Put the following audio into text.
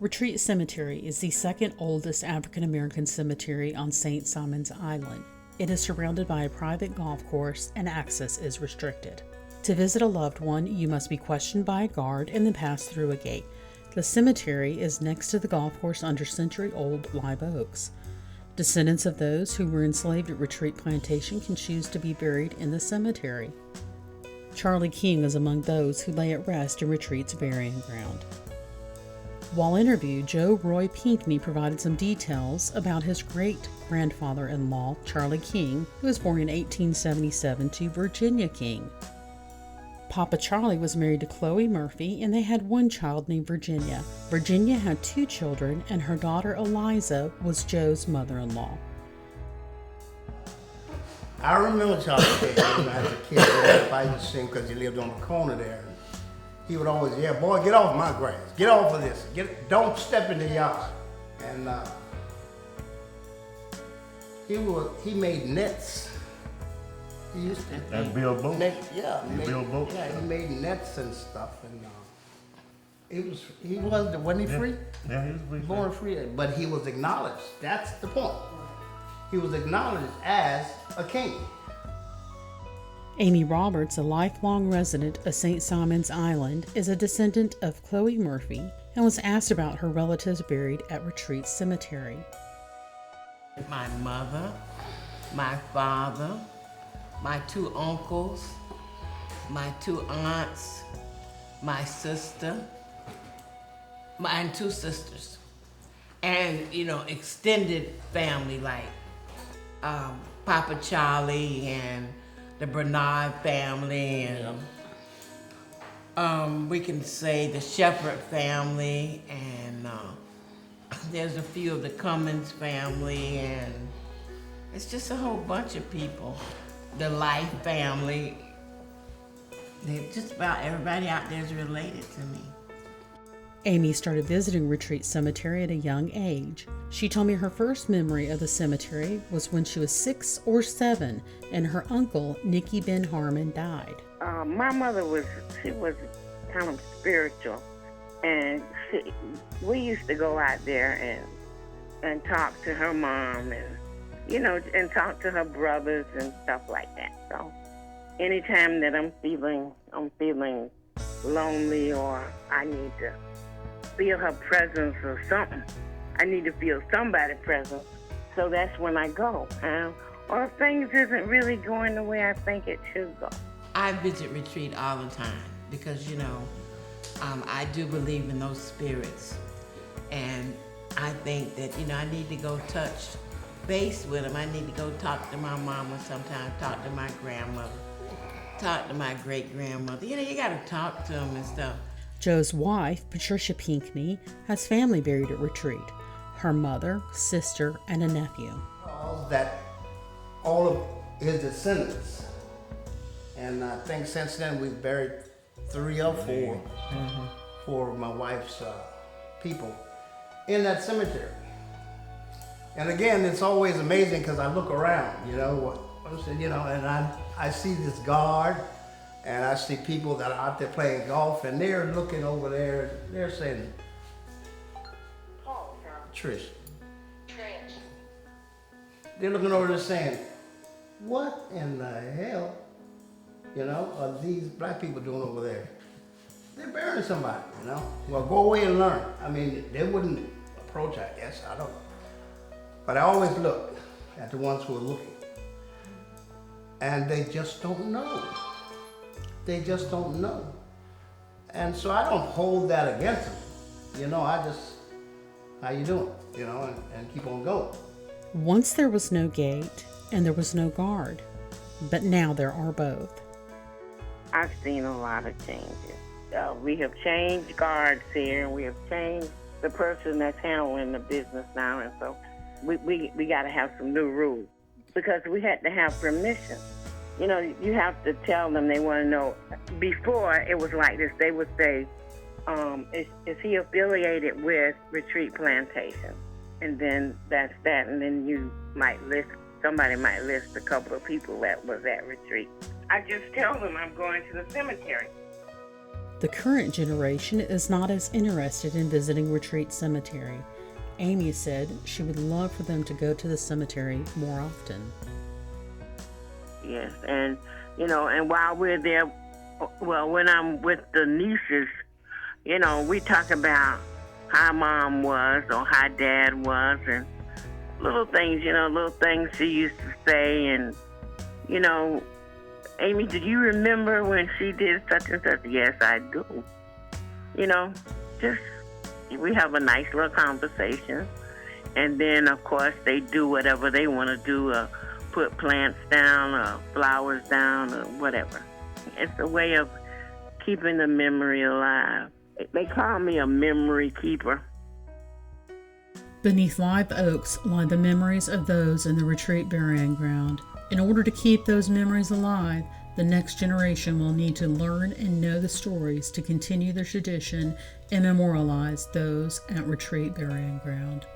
Retreat Cemetery is the second oldest African American cemetery on St. Simon's Island. It is surrounded by a private golf course and access is restricted. To visit a loved one, you must be questioned by a guard and then pass through a gate. The cemetery is next to the golf course under century-old live oaks. Descendants of those who were enslaved at Retreat Plantation can choose to be buried in the cemetery. Charlie King is among those who lay at rest in Retreat's burying ground. While interviewed, Joe Roy Pinckney provided some details about his great-grandfather-in-law, Charlie King, who was born in 1877 to Virginia King. Papa Charlie was married to Chloe Murphy, and they had one child named Virginia. Virginia had 2 children, and her daughter Eliza was Joe's mother-in-law. I remember Charlie King as a kid. I used to see him because he lived on the corner there. He would always yell, "Boy, get off my grass. Get off of this. Don't step in the yard." And he made nets. He used to And build boats. Yeah, Build boats. Yeah, he made nets and stuff. And wasn't he free? Yeah, he was free. Born free, but he was acknowledged. That's the point. He was acknowledged as a king. Amy Roberts, a lifelong resident of St. Simon's Island, is a descendant of Chloe Murphy and was asked about her relatives buried at Retreat Cemetery. My mother, my father, my 2 uncles, my 2 aunts, my sister, and 2 sisters. And, extended family like Papa Charlie and the Bernard family, and we can say the Shepherd family, and there's a few of the Cummins family, and it's just a whole bunch of people. The Life family. Just about everybody out there is related to me. Amy started visiting Retreat Cemetery at a young age. She told me her first memory of the cemetery was when she was 6 or 7 and her uncle, Nicky Ben Harmon, died. My mother was kind of spiritual, and we used to go out there and talk to her mom and talk to her brothers and stuff like that. So anytime that I'm feeling lonely or I need to feel her presence or something, I need to feel somebody's presence. So that's when I go. Or if things isn't really going the way I think it should go. I visit Retreat all the time because, I do believe in those spirits. And I think that, I need to go touch base with them. I need to go talk to my mama sometimes, talk to my grandmother, talk to my great-grandmother. You got to talk to them and stuff. Joe's wife, Patricia Pinckney, has family buried at Retreat. Her mother, sister, and a nephew. That all of his descendants, and I think since then we've buried 3 or 4 for my wife's people in that cemetery. And again, it's always amazing because I look around, and I see this guard, and I see people that are out there playing golf, and they're looking over there. They're saying, Trish. They're looking over there saying, what in the hell, are these black people doing over there? They're burying somebody, Well, go away and learn. I mean, they wouldn't approach, I guess, I don't know. But I always look at the ones who are looking. And they just don't know. They just don't know. And so I don't hold that against them. I just, how you doing? And keep on going. Once there was no gate and there was no guard, but now there are both. I've seen a lot of changes. We have changed guards here, and we have changed the person that's handling the business now, and so we got to have some new rules because we had to have permission. You have to tell them. They want to know. Before it was like this, they would say, is he affiliated with Retreat Plantation? And then that's that. And then somebody might list a couple of people that was at Retreat. I just tell them I'm going to the cemetery. The current generation is not as interested in visiting Retreat Cemetery. Amy said she would love for them to go to the cemetery more often. Yes, and and while we're there, well, when I'm with the nieces, we talk about how mom was or how dad was, and little things she used to say, and Amy, do you remember when she did such and such? Yes, I do. Just we have a nice little conversation, and then of course they do whatever they want to do, put plants down or flowers down or whatever. It's a way of keeping the memory alive. They call me a memory keeper. Beneath live oaks lie the memories of those in the Retreat burying ground. In order to keep those memories alive, the next generation will need to learn and know the stories to continue the tradition and memorialize those at Retreat burying ground.